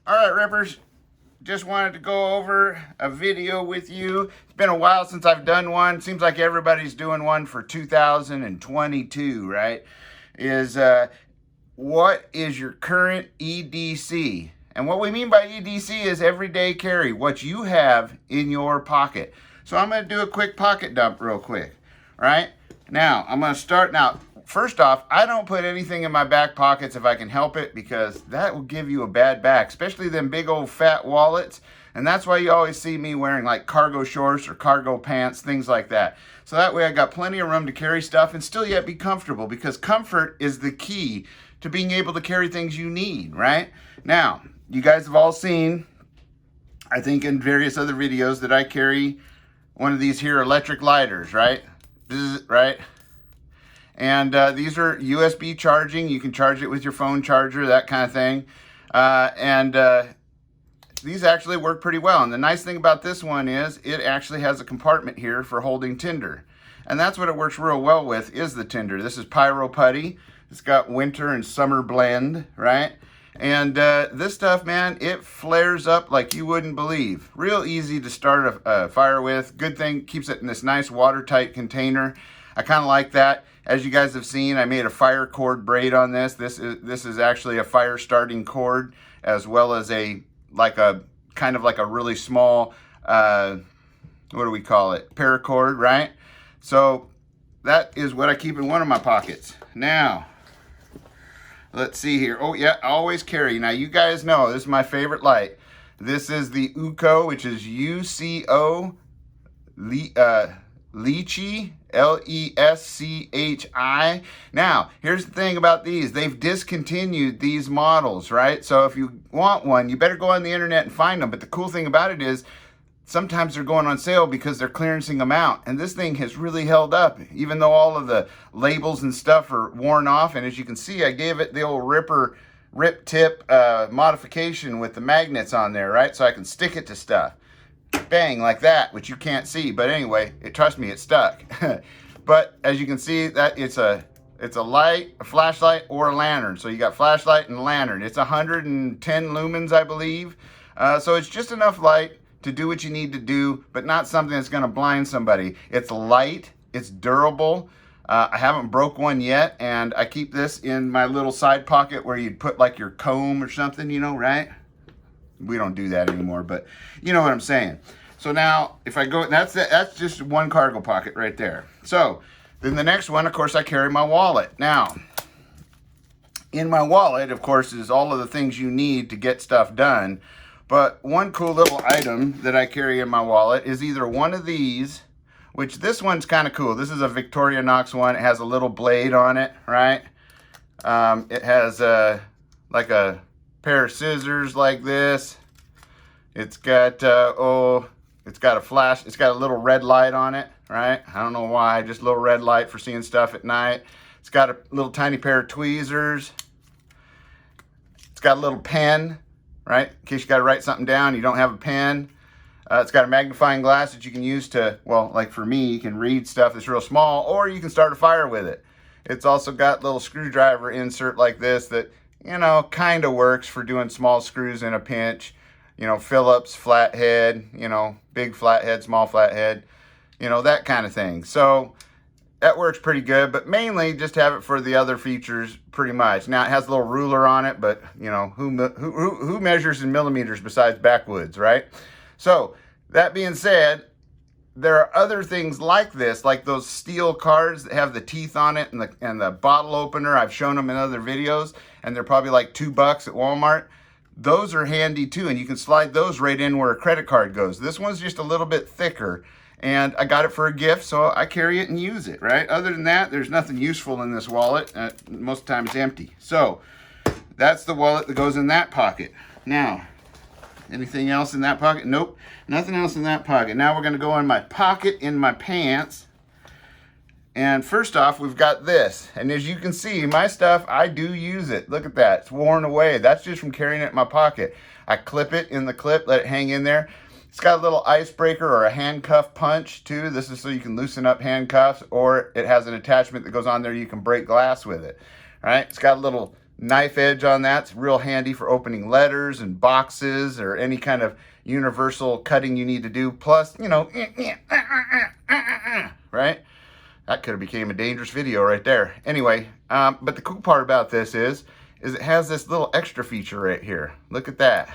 All right, Rippers, just wanted to go over a video with you. It's been a while since I've done one. Seems like everybody's doing one for 2022, right? What is your current EDC? And what we mean by EDC is everyday carry, what you have in your pocket. So I'm going to do a quick pocket dump real quick, right? Now, I'm going to start now. First off, I don't put anything in my back pockets if I can help it, because that will give you a bad back, especially them big old fat wallets. And that's why you always see me wearing like cargo shorts or cargo pants, things like that. So that way I got plenty of room to carry stuff and still yet be comfortable, because comfort is the key to being able to carry things you need, right? Now, you guys have all seen, I think in various other videos, that I carry one of these here electric lighters, right? Right? And these are USB charging. You can charge it with your phone charger, that kind of thing. These actually work pretty well. And the nice thing about this one is it actually has a compartment here for holding tinder. And that's what it works real well with, is the tinder. This is Pyro Putty. It's got winter and summer blend, right? And this stuff, man, it flares up like you wouldn't believe. Real easy to start a fire with. Good thing, keeps it in this nice watertight container. I kind of like that. As you guys have seen, I made a fire cord braid on this. This is actually a fire starting cord, as well as kind of like a really small, what do we call it? Paracord, right? So that is what I keep in one of my pockets. Now, let's see here. Oh yeah, I always carry. Now you guys know this is my favorite light. This is the UCO, which is UCO Leschi, Leschi. Now, here's the thing about these. They've discontinued these models, right? So if you want one, you better go on the internet and find them. But the cool thing about it is sometimes they're going on sale because they're clearancing them out. And this thing has really held up, even though all of the labels and stuff are worn off. And as you can see, I gave it the old rip tip modification with the magnets on there, right? So I can stick it to stuff. Bang, like that, which you can't see, but anyway, trust me, it's stuck. But as you can see, that it's a light, a flashlight, or a lantern. So you got flashlight and lantern. It's 110 lumens, I believe. So it's just enough light to do what you need to do, but not something that's going to blind somebody. It's light, it's durable. I haven't broke one yet, and I keep this in my little side pocket where you'd put like your comb or something, you know, right? We don't do that anymore, but you know what I'm saying. So now, if I go, that's just one cargo pocket right there. So then the next one, of course, I carry my wallet. Now, in my wallet, of course, is all of the things you need to get stuff done. But one cool little item that I carry in my wallet is either one of these, which this one's kind of cool. This is a Victorinox one. It has a little blade on it, right? It has like a pair of scissors like this. It's got it's got a flash, it's got a little red light on it, right? I don't know why, just a little red light for seeing stuff at night. It's got a little tiny pair of tweezers. It's got a little pen, right? In case you got to write something down, you don't have a pen. It's got a magnifying glass that you can use to, well, like for me, you can read stuff that's real small, or you can start a fire with it. It's also got a little screwdriver insert like this that, you know, kind of works for doing small screws in a pinch. You know, Phillips, flathead, you know, big flathead, small flathead, you know, that kind of thing. So that works pretty good, but mainly just have it for the other features pretty much. Now it has a little ruler on it, but you know, who measures in millimeters besides backwoods, right? So that being said, there are other things like this, like those steel cards that have the teeth on it and the bottle opener. I've shown them in other videos, and they're probably like $2 at Walmart. Those are handy too, and you can slide those right in where a credit card goes. This one's just a little bit thicker, and I got it for a gift, so I carry it and use it, right? Other than that, there's nothing useful in this wallet. Most of the time it's empty. So that's the wallet that goes in that pocket. Now, anything else in that pocket? Nope, nothing else in that pocket. Now we're going to go in my pocket in my pants. And first off, we've got this. And as you can see, my stuff, I do use it. Look at that. It's worn away. That's just from carrying it in my pocket. I clip it in the clip, let it hang in there. It's got a little icebreaker or a handcuff punch too. This is so you can loosen up handcuffs, or it has an attachment that goes on there. You can break glass with it. All right. It's got a little knife edge on that. It's real handy for opening letters and boxes or any kind of universal cutting you need to do. Plus, you know, right? That could have became a dangerous video right there. Anyway, but the cool part about this is it has this little extra feature right here. Look at that.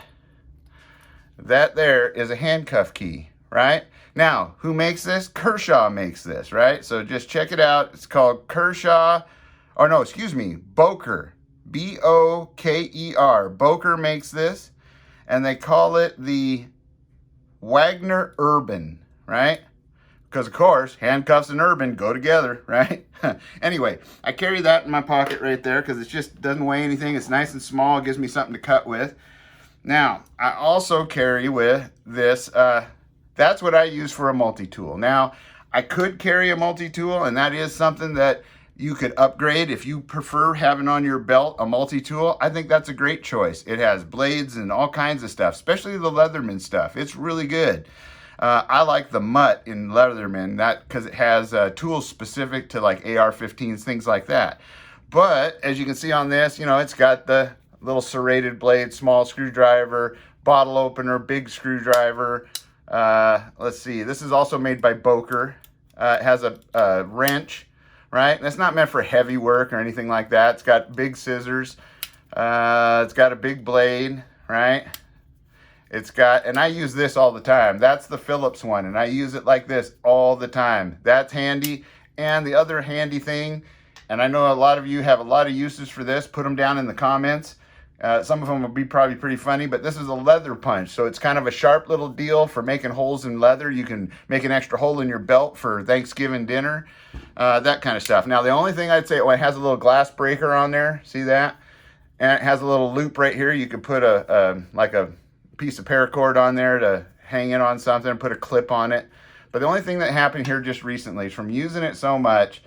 That there is a handcuff key, right? Now, who makes this? Kershaw makes this, right? So just check it out. It's called Kershaw, or no, excuse me, Boker. B-O-K-E-R. Boker makes this, and they call it the Wagner Urban, right? Because, of course, handcuffs and urban go together, right? Anyway, I carry that in my pocket right there because it just doesn't weigh anything. It's nice and small. It gives me something to cut with. Now, I also carry with this, that's what I use for a multi-tool. Now, I could carry a multi-tool, and that is something that you could upgrade if you prefer having on your belt a multi-tool. I think that's a great choice. It has blades and all kinds of stuff, especially the Leatherman stuff. It's really good. I like the Mutt in Leatherman, that because it has tools specific to like AR-15s, things like that. But as you can see on this, you know, it's got the little serrated blade, small screwdriver, bottle opener, big screwdriver. Let's see, this is also made by Boker. It has a wrench, right? And it's not meant for heavy work or anything like that. It's got big scissors. It's got a big blade, right? It's got, and I use this all the time. That's the Phillips one, and I use it like this all the time. That's handy. And the other handy thing, and I know a lot of you have a lot of uses for this, put them down in the comments. Some of them will be probably pretty funny, but this is a leather punch. So it's kind of a sharp little deal for making holes in leather. You can make an extra hole in your belt for Thanksgiving dinner, that kind of stuff. Now, the only thing I'd say, well, it has a little glass breaker on there. See that? And it has a little loop right here. You could put like a piece of paracord on there to hang it on something and put a clip on it. But the only thing that happened here just recently is from using it so much,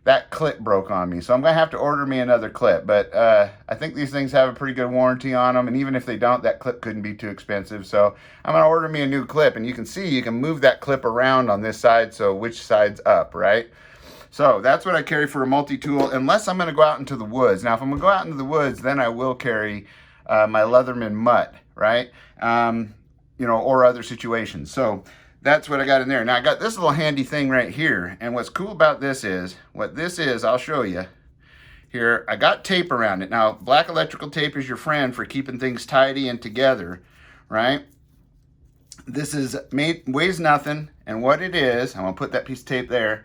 that clip broke on me. So I'm going to have to order me another clip. But I think these things have a pretty good warranty on them. And even if they don't, that clip couldn't be too expensive. So I'm going to order me a new clip. And you can see you can move that clip around on this side. So which side's up, right? So that's what I carry for a multi-tool, unless I'm going to go out into the woods. Now, if I'm going to go out into the woods, then I will carry my Leatherman Mutt, right? You know, or other situations. So that's what I got in there. Now I got this little handy thing right here. And what's cool about this is, what this is, I'll show you here. I got tape around it. Now, black electrical tape is your friend for keeping things tidy and together, right? This is weighs nothing. And what it is, I'm gonna put that piece of tape there.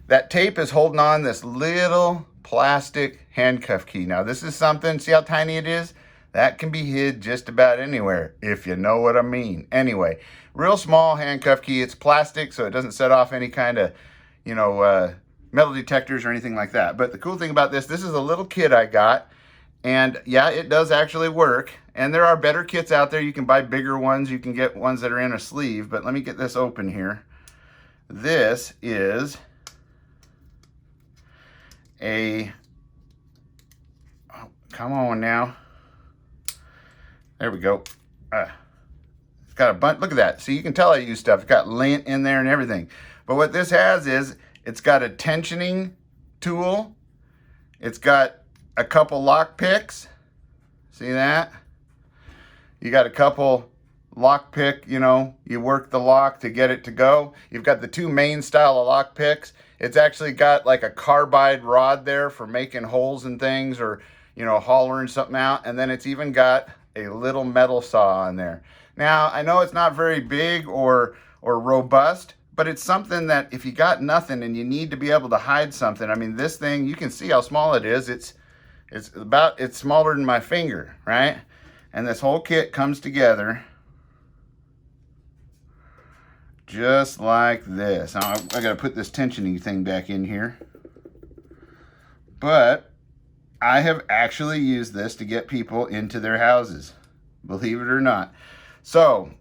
That tape is holding on this little plastic handcuff key. Now this is something, see how tiny it is? That can be hid just about anywhere, if you know what I mean. Anyway, real small handcuff key. It's plastic, so it doesn't set off any kind of, you know, metal detectors or anything like that. But the cool thing about this is a little kit I got. And yeah, it does actually work. And there are better kits out there. You can buy bigger ones. You can get ones that are in a sleeve. But let me get this open here. This is a, oh, come on now. There we go. It's got a bunch, look at that. See, you can tell I use stuff. It's got lint in there and everything. But what this has is, it's got a tensioning tool. It's got a couple lock picks. See that? You got a couple lock pick, you know, you work the lock to get it to go. You've got the two main style of lock picks. It's actually got like a carbide rod there for making holes and things, or, you know, hollering something out. And then it's even got a little metal saw on there. Now, I know it's not very big or robust, but it's something that if you got nothing and you need to be able to hide something, I mean, this thing, you can see how small it is. It's smaller than my finger, right? And this whole kit comes together just like this. Now, I got to put this tensioning thing back in here. But I have actually used this to get people into their houses, believe it or not. So,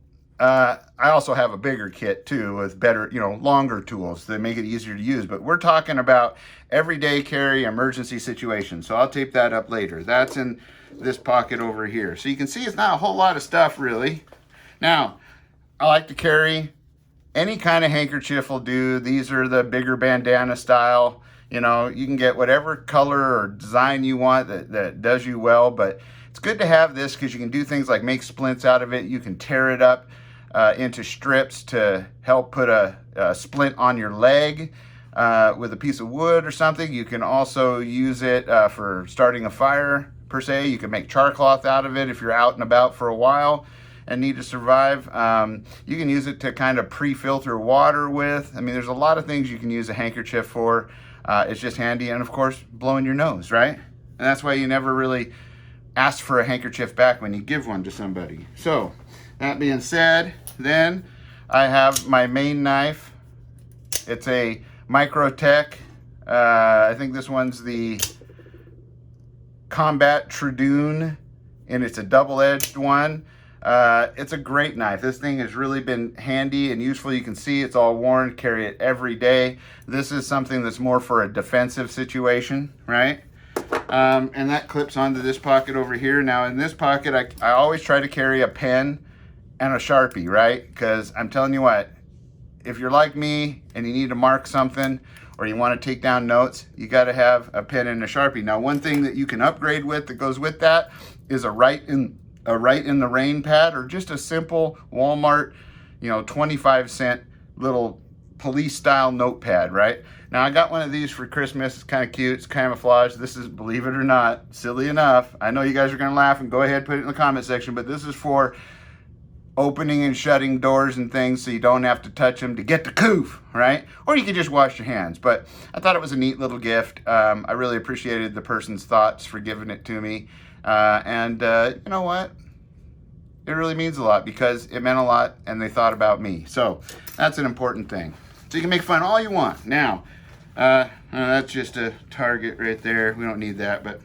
I also have a bigger kit too with better, you know, longer tools that make it easier to use. But we're talking about everyday carry, emergency situations. So I'll tape that up later. That's in this pocket over here. So you can see it's not a whole lot of stuff really. Now, I like to carry any kind of handkerchief will do. These are the bigger bandana style. You know, you can get whatever color or design you want that does you well, but it's good to have this because you can do things like make splints out of it. You can tear it up into strips to help put a splint on your leg with a piece of wood or something. You can also use it for starting a fire, per se. You can make char cloth out of it if you're out and about for a while and need to survive. You can use it to kind of pre-filter water with. I mean, there's a lot of things you can use a handkerchief for. It's just handy, and of course, blowing your nose, right? And that's why you never really ask for a handkerchief back when you give one to somebody. So, that being said, then I have my main knife. It's a Microtech. I think this one's the Combat Tridoon, and it's a double-edged one. It's a great knife. This thing has really been handy and useful. You can see it's all worn, carry it every day. This is something that's more for a defensive situation, right? And that clips onto this pocket over here. Now in this pocket, I always try to carry a pen and a Sharpie, right? Because I'm telling you what, if you're like me and you need to mark something or you want to take down notes, you got to have a pen and a Sharpie. Now, one thing that you can upgrade with that goes with that is a Write in the Rain pad, or just a simple Walmart, 25-cent little police style notepad, right? Now I got one of these for Christmas. It's kind of cute. It's camouflage. This is, believe it or not, silly enough. I know you guys are going to laugh, and go ahead, put it in the comment section, but this is for opening and shutting doors and things so you don't have to touch them to get the coof, right? Or you could just wash your hands. But I thought it was a neat little gift. I really appreciated the person's thoughts for giving it to me. You know what? It really means a lot because it meant a lot and they thought about me. So that's an important thing. So you can make fun all you want. Now, that's just a target right there. We don't need that. But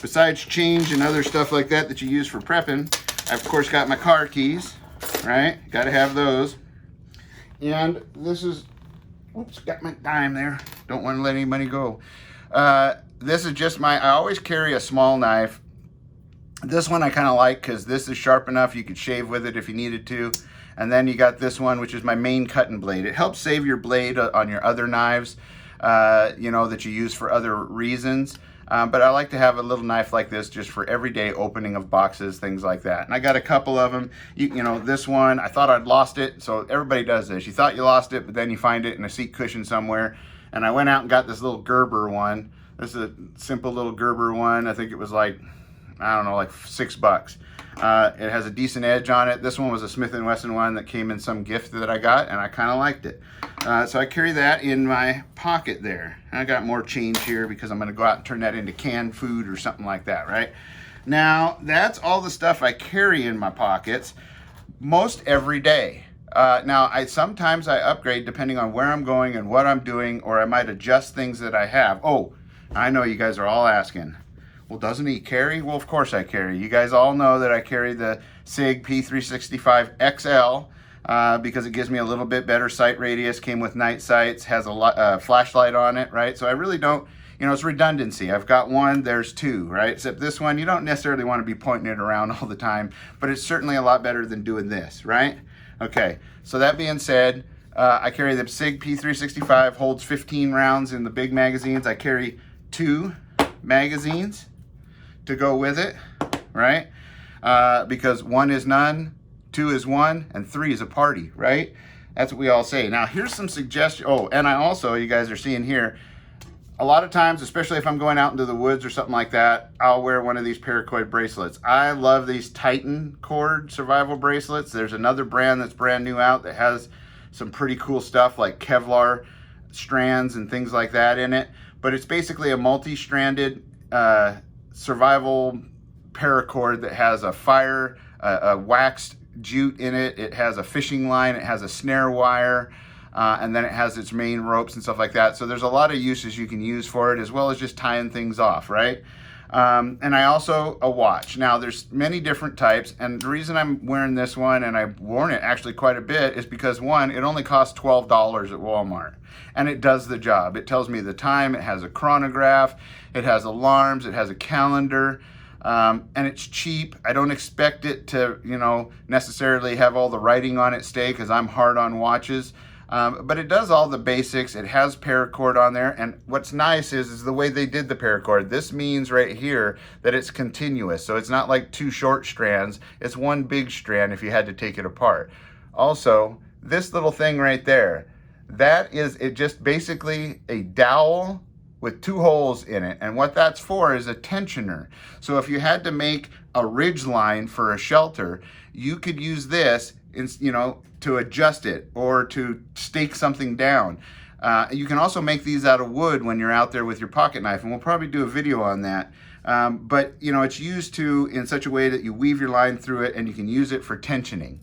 besides change and other stuff like that you use for prepping, I've of course got my car keys, right? Got to have those. And this is, oops, got my dime there. Don't want to let any money go. This is just I always carry a small knife. This one I kind of like because this is sharp enough you could shave with it if you needed to. And then you got this one, which is my main cutting blade. It helps save your blade on your other knives, that you use for other reasons. But I like to have a little knife like this just for everyday opening of boxes, things like that. And I got a couple of them. This one, I thought I'd lost it. So everybody does this. You thought you lost it, but then you find it in a seat cushion somewhere. And I went out and got this little Gerber one. This is a simple little Gerber one. I think it was like, I don't know, like $6. It has a decent edge on it. This one was a Smith & Wesson one that came in some gift that I got, and I kind of liked it. So I carry that in my pocket there. And I got more change here because I'm going to go out and turn that into canned food or something like that, right? Now, that's all the stuff I carry in my pockets most every day. Now, sometimes I upgrade depending on where I'm going and what I'm doing, or I might adjust things that I have. Oh, I know you guys are all asking, well, doesn't he carry? Well, of course I carry. You guys all know that I carry the Sig P365 Xl because it gives me a little bit better sight radius, came with night sights, has a flashlight on it, right? So I really don't, it's redundancy. I've got one, there's two, right? Except this one, you don't necessarily want to be pointing it around all the time, but it's certainly a lot better than doing this, right? Okay, so that being said, I carry the Sig P365, holds 15 rounds in the big magazines. I carry 2 magazines to go with it, right? Because 1 is none, 2 is 1, and 3 is a party, right? That's what we all say. Now, here's some suggestions. Oh, and I also, you guys are seeing here, a lot of times, especially if I'm going out into the woods or something like that, I'll wear one of these Paracord bracelets. I love these Titan cord survival bracelets. There's another brand that's brand new out that has some pretty cool stuff like Kevlar strands and things like that in it. But it's basically a multi-stranded survival paracord that has a waxed jute in it. It has a fishing line. It has a snare wire. And then it has its main ropes and stuff like that. So there's a lot of uses you can use for it, as well as just tying things off, right? And I also, a watch. Now, there's many different types, and the reason I'm wearing this one, and I've worn it actually quite a bit, is because, one, it only costs $12 at Walmart, and it does the job. It tells me the time, it has a chronograph, it has alarms, it has a calendar, and it's cheap. I don't expect it to, necessarily have all the writing on it stay, because I'm hard on watches. But it does all the basics. It has paracord on there, and what's nice is the way they did the paracord. This means right here that it's continuous, so it's not like two short strands. It's one big strand if you had to take it apart. Also, this little thing right there, that is it, just basically a dowel with two holes in it, and what that's for is a tensioner. So if you had to make a ridge line for a shelter, you could use this, you know, to adjust it or to stake something down. You can also make these out of wood when you're out there with your pocket knife, and we'll probably do a video on that. But you know, it's used to in such a way that you weave your line through it, and you can use it for tensioning.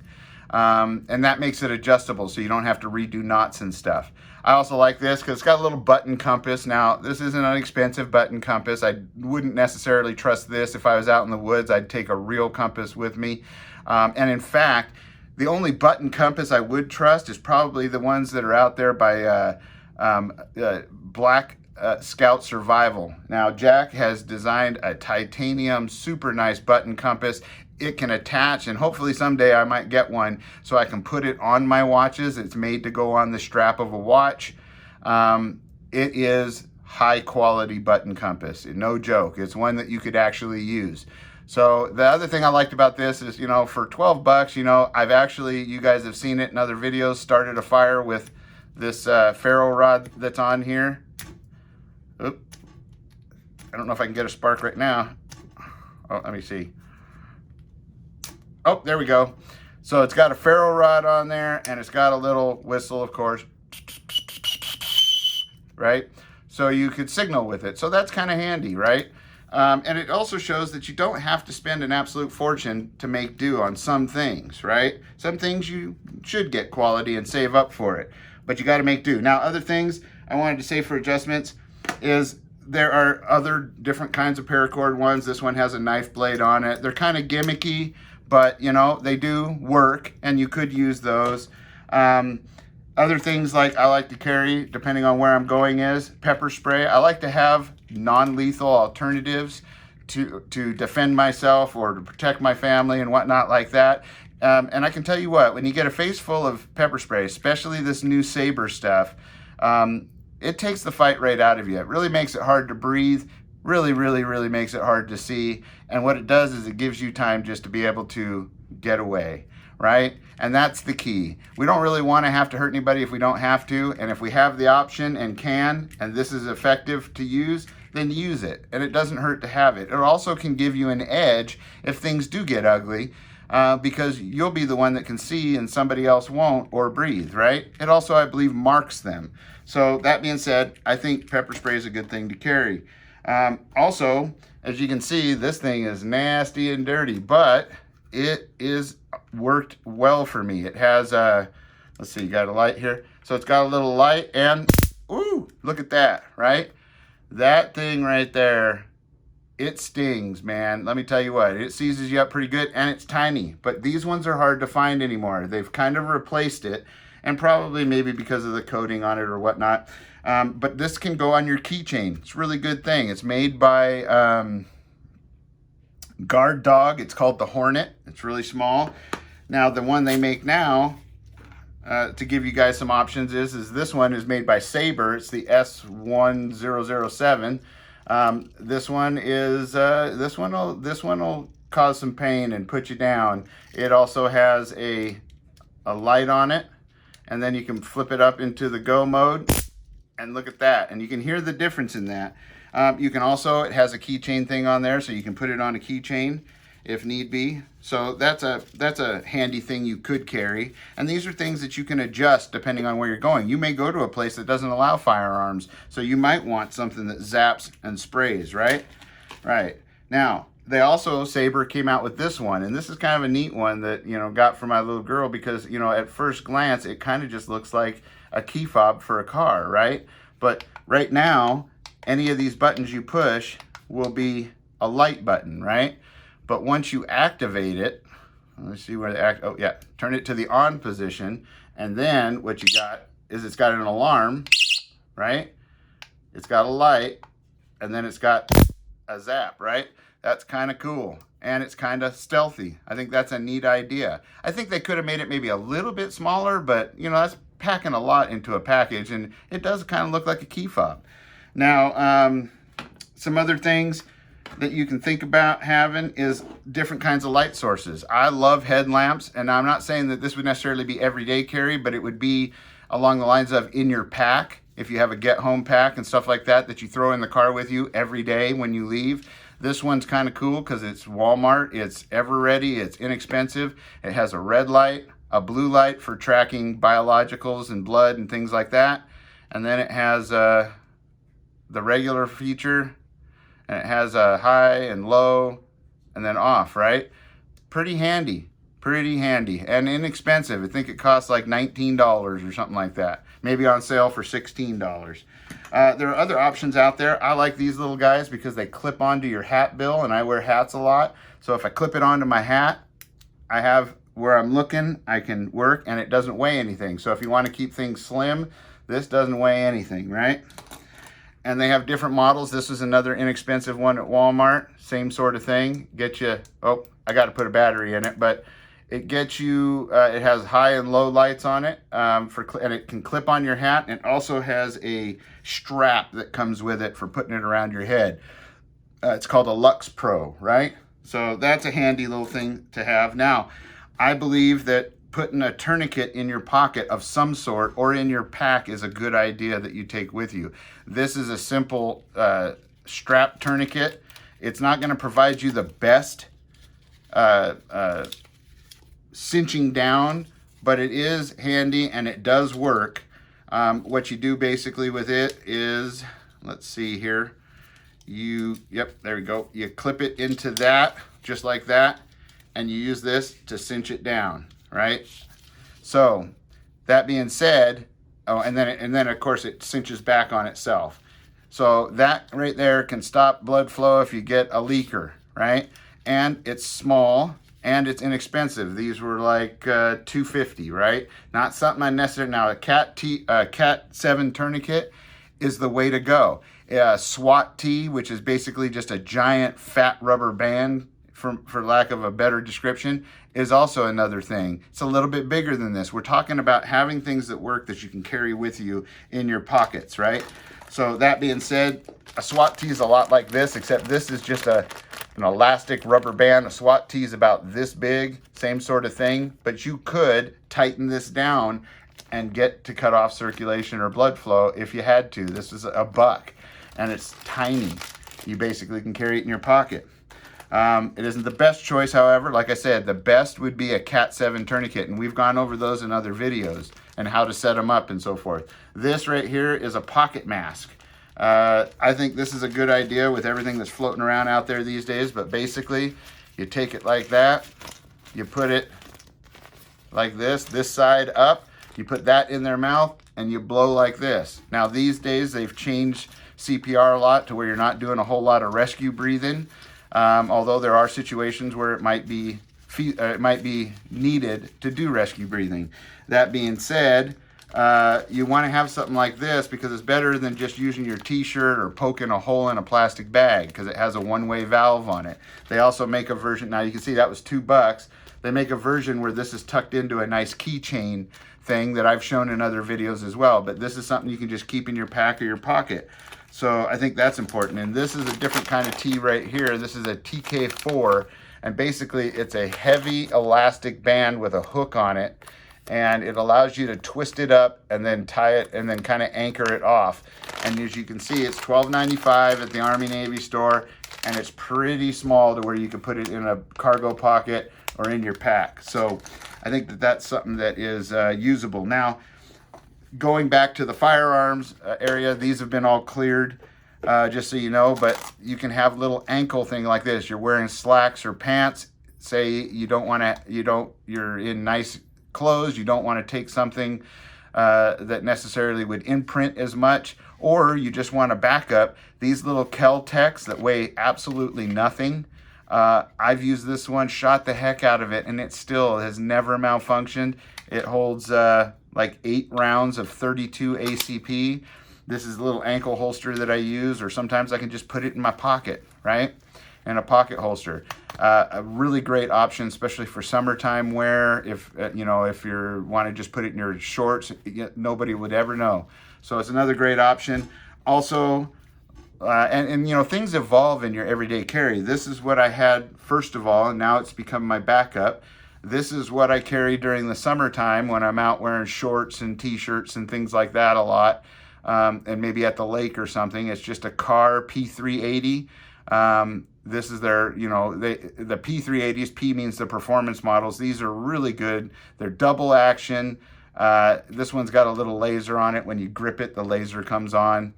And that makes it adjustable, so you don't have to redo knots and stuff. I also like this because it's got a little button compass. Now, this is an inexpensive button compass. I wouldn't necessarily trust this if I was out in the woods. I'd take a real compass with me. And in fact, the only button compass I would trust is probably the ones that are out there by Black Scout Survival. Now, Jack has designed a titanium, super nice button compass. It can attach, and hopefully someday I might get one so I can put it on my watches. It's made to go on the strap of a watch. It is high quality button compass, no joke. It's one that you could actually use. So the other thing I liked about this is, you know, for 12 bucks, you know, I've actually, you guys have seen it in other videos, started a fire with this ferro rod that's on here. Oop. I don't know if I can get a spark right now. Oh, let me see. Oh, there we go. So it's got a ferro rod on there, and it's got a little whistle, of course, right? So you could signal with it. So that's kind of handy, right? And it also shows that you don't have to spend an absolute fortune to make do on some things, right? Some things you should get quality and save up for it, but you got to make do. Now, other things I wanted to say for adjustments is there are other different kinds of paracord ones. This one has a knife blade on it. They're kind of gimmicky, but you know, they do work, and you could use those. Other things like I like to carry, depending on where I'm going, is pepper spray. I like to have non-lethal alternatives to defend myself or to protect my family and whatnot like that. And I can tell you what, when you get a face full of pepper spray, especially this new Saber stuff, it takes the fight right out of you. It really makes it hard to breathe. Really, really, really makes it hard to see. And what it does is it gives you time just to be able to get away, right? And that's the key. We don't really want to have to hurt anybody if we don't have to. And if we have the option and can, and this is effective to use, then use it. And it doesn't hurt to have it. It also can give you an edge if things do get ugly, because you'll be the one that can see and somebody else won't or breathe, right? It also, I believe, marks them. So that being said, I think pepper spray is a good thing to carry. Also, as you can see, this thing is nasty and dirty, but it is worked well for me. It has let's see, you got a light here. So it's got a little light, and ooh, look at that, right? That thing right there, it stings, man. Let me tell you what, it seizes you up pretty good, and it's tiny, but these ones are hard to find anymore. They've kind of replaced it, and probably maybe because of the coating on it or whatnot. But this can go on your keychain. It's a really good thing. It's made by Guard Dog. It's called the Hornet. It's really small. Now, the one they make now, to give you guys some options, is this one is made by Saber. It's the S1007. This one is this one will cause some pain and put you down. It also has a light on it, and then you can flip it up into the go mode, and look at that, and you can hear the difference in that. You can also, it has a keychain thing on there, so you can put it on a keychain if need be. So that's a handy thing you could carry. And these are things that you can adjust depending on where you're going. You may go to a place that doesn't allow firearms, so you might want something that zaps and sprays, right? Right. Now, they also, Saber came out with this one, and this is kind of a neat one that, you know, got for my little girl, because, you know, at first glance, it kind of just looks like a key fob for a car, right? But right now, any of these buttons you push will be a light button, right? But once you activate it, let's see where the oh yeah, turn it to the on position, and then what you got is it's got an alarm, right? It's got a light, and then it's got a zap, right? That's kind of cool, and it's kind of stealthy. I think that's a neat idea. I think they could have made it maybe a little bit smaller, but you know, that's packing a lot into a package, and it does kind of look like a key fob. Now, some other things that you can think about having is different kinds of light sources. I love headlamps, and I'm not saying that this would necessarily be everyday carry, but it would be along the lines of in your pack. If you have a get home pack and stuff like that that you throw in the car with you every day when you leave. This one's kind of cool because it's Walmart, it's ever ready, it's inexpensive. It has a red light, a blue light for tracking biologicals and blood and things like that. And then it has the regular feature, and it has a high and low and then off, right? Pretty handy and inexpensive. I think it costs like $19 or something like that. Maybe on sale for $16. There are other options out there. I like these little guys because they clip onto your hat bill, and I wear hats a lot. So if I clip it onto my hat, I have where I'm looking, I can work, and it doesn't weigh anything. So if you want to keep things slim, this doesn't weigh anything, right? And they have different models. This is another inexpensive one at Walmart. Same sort of thing. Get you, oh, I got to put a battery in it, but it gets you, it has high and low lights on it, and it can clip on your hat, and it also has a strap that comes with it for putting it around your head. It's called a Lux Pro, right? So that's a handy little thing to have. Now, I believe that putting a tourniquet in your pocket of some sort or in your pack is a good idea that you take with you. This is a simple strap tourniquet. It's not going to provide you the best cinching down, but it is handy and it does work. What you do basically with it is, let's see here, yep, there we go. You clip it into that, just like that, and you use this to cinch it down, right? So that being said, oh, and then of course it cinches back on itself. So that right there can stop blood flow if you get a leaker, right? And it's small and it's inexpensive. These were like $2.50, right? Not something I necessarily, now a Cat 7 Tourniquet is the way to go. SWAT T, which is basically just a giant fat rubber band, for lack of a better description, is also another thing. It's a little bit bigger than this. We're talking about having things that work that you can carry with you in your pockets, right? So that being said, a SWAT T is a lot like this, except this is just an elastic rubber band. A SWAT T is about this big, same sort of thing, but you could tighten this down and get to cut off circulation or blood flow if you had to. This is a buck, and it's tiny. You basically can carry it in your pocket. It isn't the best choice, however. Like I said, the best would be a Cat 7 Tourniquet, and we've gone over those in other videos and how to set them up and so forth. This right here is a pocket mask. I think this is a good idea with everything that's floating around out there these days, but basically you take it like that, you put it like this side up, you put that in their mouth, and you blow like this. Now these days they've changed CPR a lot to where you're not doing a whole lot of rescue breathing. Although there are situations where it might be needed to do rescue breathing. That being said, you want to have something like this because it's better than just using your t-shirt or poking a hole in a plastic bag, because it has a one-way valve on it. They also make a version, now you can see that was $2. They make a version where this is tucked into a nice keychain thing that I've shown in other videos as well, but this is something you can just keep in your pack or your pocket. So I think that's important. And this is a different kind of T right here. This is a TK4, and basically it's a heavy elastic band with a hook on it, and it allows you to twist it up and then tie it and then kind of anchor it off. And as you can see, it's $12.95 at the Army Navy store, and it's pretty small to where you can put it in a cargo pocket or in your pack. So I think that that's something that is usable. Now, going back to the firearms area, these have been all cleared, just so you know, but you can have a little ankle thing like this. You're wearing slacks or pants, say you're in nice clothes, you don't want to take something that necessarily would imprint as much, or you just want a backup. These little Kel-Tecs that weigh absolutely nothing. I've used this one, shot the heck out of it, and it still has never malfunctioned. It holds like 8 rounds of 32 ACP. This is a little ankle holster that I use, or sometimes I can just put it in my pocket, right? In a pocket holster. A really great option, especially for summertime wear. If you know, if you want to just put it in your shorts, nobody would ever know. So it's another great option. Also, and you know, things evolve in your everyday carry. This is what I had first of all, and now it's become my backup. This is what I carry during the summertime when I'm out wearing shorts and t-shirts and things like that a lot, and maybe at the lake or something. It's just a Car P380. This is their, you know, the P380s. P means the performance models. These are really good. They're double action. This one's got a little laser on it. When you grip it, the laser comes on,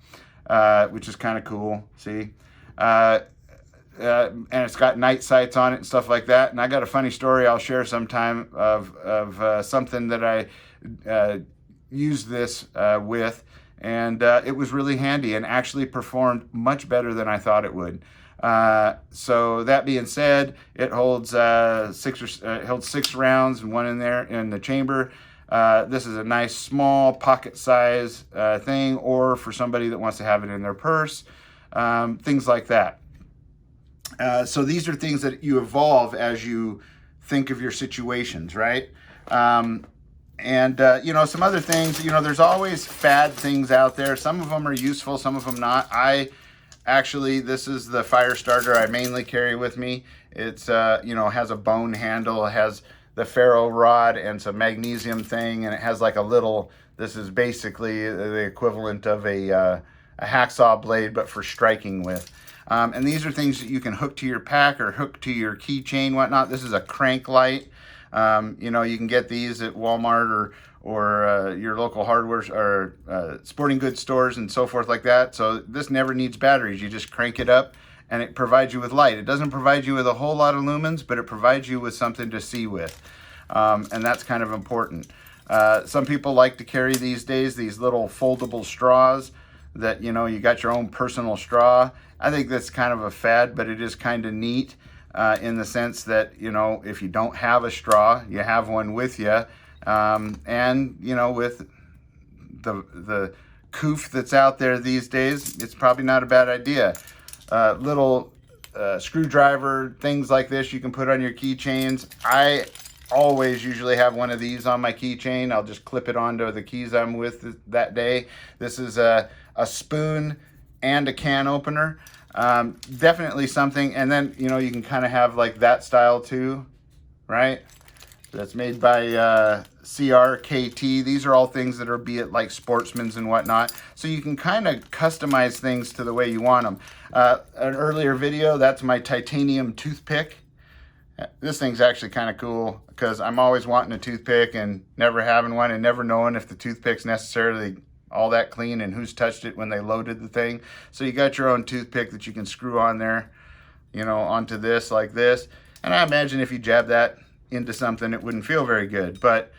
which is kind of cool. See? And it's got night sights on it and stuff like that. And I got a funny story I'll share sometime of something that I used this with. And it was really handy and actually performed much better than I thought it would. So that being said, it holds 6 rounds and one in there in the chamber. This is a nice small pocket size thing, or for somebody that wants to have it in their purse, things like that. So these are things that you evolve as you think of your situations, right? You know, some other things, you know, there's always fad things out there. Some of them are useful, some of them not. Actually, this is the fire starter I mainly carry with me. It's, you know, has a bone handle, it has the ferro rod and some magnesium thing, and it has like a little, this is basically the equivalent of a hacksaw blade, but for striking with. And these are things that you can hook to your pack or hook to your keychain, whatnot. This is a crank light. You know, you can get these at Walmart or your local hardware or sporting goods stores and so forth like that. So this never needs batteries. You just crank it up and it provides you with light. It doesn't provide you with a whole lot of lumens, but it provides you with something to see with. And that's kind of important. Some people like to carry these days these little foldable straws that, you know, you got your own personal straw. I think that's kind of a fad, but it is kind of neat in the sense that, you know, if you don't have a straw, you have one with you. And, you know, with the coof that's out there these days, it's probably not a bad idea. Little screwdriver, things like this you can put on your keychains. I always usually have one of these on my keychain. I'll just clip it onto the keys I'm with that day. This is a spoon and a can opener. Definitely something. And then, you know, you can kind of have like that style too, right? That's made by CRKT. These are all things that are, be it like Sportsman's and whatnot. So you can kind of customize things to the way you want them. An earlier video, that's my titanium toothpick. This thing's actually kind of cool because I'm always wanting a toothpick and never having one and never knowing if the toothpick's necessarily all that clean and who's touched it when they loaded the thing. So you got your own toothpick that you can screw on there, you know, onto this like this. And I imagine if you jab that into something, it wouldn't feel very good. But,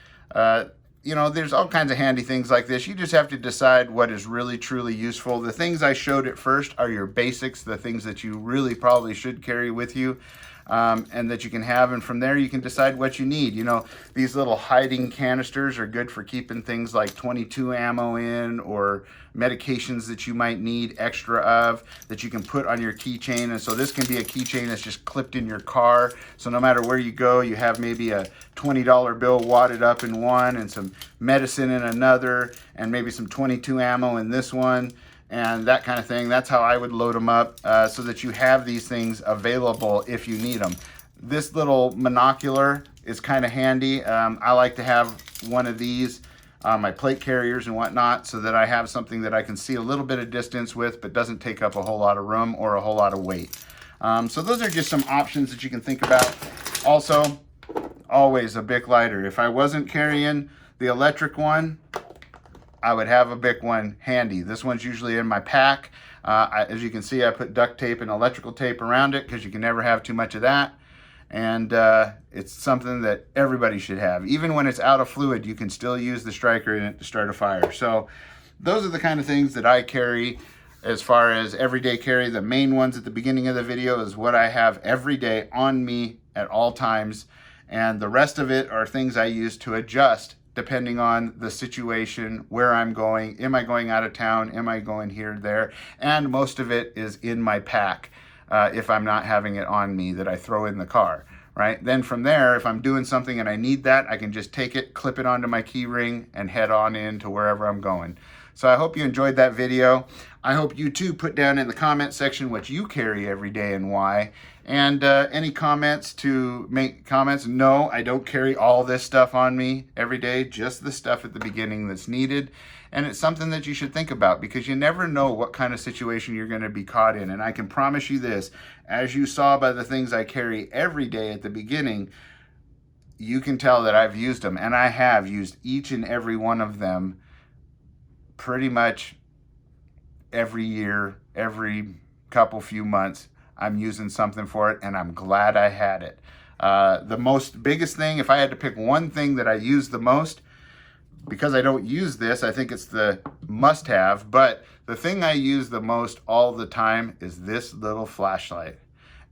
you know, there's all kinds of handy things like this. You just have to decide what is really, truly useful. The things I showed at first are your basics, the things that you really probably should carry with you. And that you can have, and from there you can decide what you need. You know, these little hiding canisters are good for keeping things like 22 ammo in, or medications that you might need extra of that you can put on your keychain. And so this can be a keychain that's just clipped in your car, so no matter where you go, you have maybe a $20 bill wadded up in one and some medicine in another and maybe some 22 ammo in this one, and that kind of thing. That's how I would load them up, so that you have these things available if you need them. This little monocular is kind of handy. I like to have one of these on my plate carriers and whatnot, so that I have something that I can see a little bit of distance with, but doesn't take up a whole lot of room or a whole lot of weight. So those are just some options that you can think about. Also, always a Bic Lighter. If I wasn't carrying the electric one, I would have a Bic one handy. This one's usually in my pack. As you can see, I put duct tape and electrical tape around it because you can never have too much of that. And it's something that everybody should have. Even when it's out of fluid, you can still use the striker in it to start a fire. So those are the kind of things that I carry as far as everyday carry. The main ones at the beginning of the video is what I have every day on me at all times. And the rest of it are things I use to adjust depending on the situation, where I'm going. Am I going out of town? Am I going here, there? And most of it is in my pack. if I'm not having it on me that I throw in the car, right? Then from there, if I'm doing something and I need that, I can just take it, clip it onto my key ring, and head on in to wherever I'm going. So I hope you enjoyed that video. I hope you too put down in the comment section what you carry every day and why. And any comments to make comments? No, I don't carry all this stuff on me every day, just the stuff at the beginning that's needed. And it's something that you should think about because you never know what kind of situation you're going to be caught in. And I can promise you this, as you saw by the things I carry every day at the beginning, you can tell that I've used them, and I have used each and every one of them pretty much every year, every few months. I'm using something for it, and I'm glad I had it. The biggest thing, if I had to pick one thing that I use the most, because I don't use this, I think it's the must-have, but the thing I use the most all the time is this little flashlight.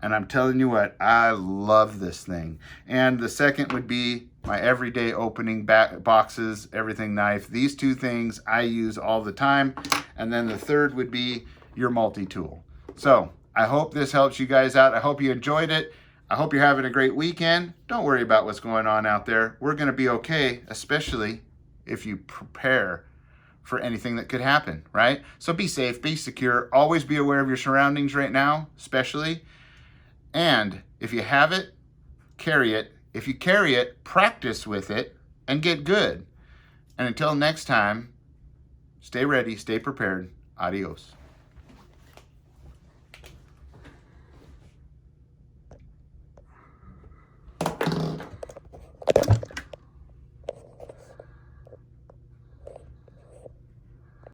And I'm telling you what, I love this thing. And the second would be my everyday opening boxes, everything knife. These two things I use all the time. And then the third would be your multi-tool. So I hope this helps you guys out. I hope you enjoyed it. I hope you're having a great weekend. Don't worry about what's going on out there. We're gonna be okay, especially if you prepare for anything that could happen, right? So be safe, be secure, always be aware of your surroundings right now, especially. And if you have it, carry it. If you carry it, practice with it and get good. And until next time, stay ready, stay prepared. Adios.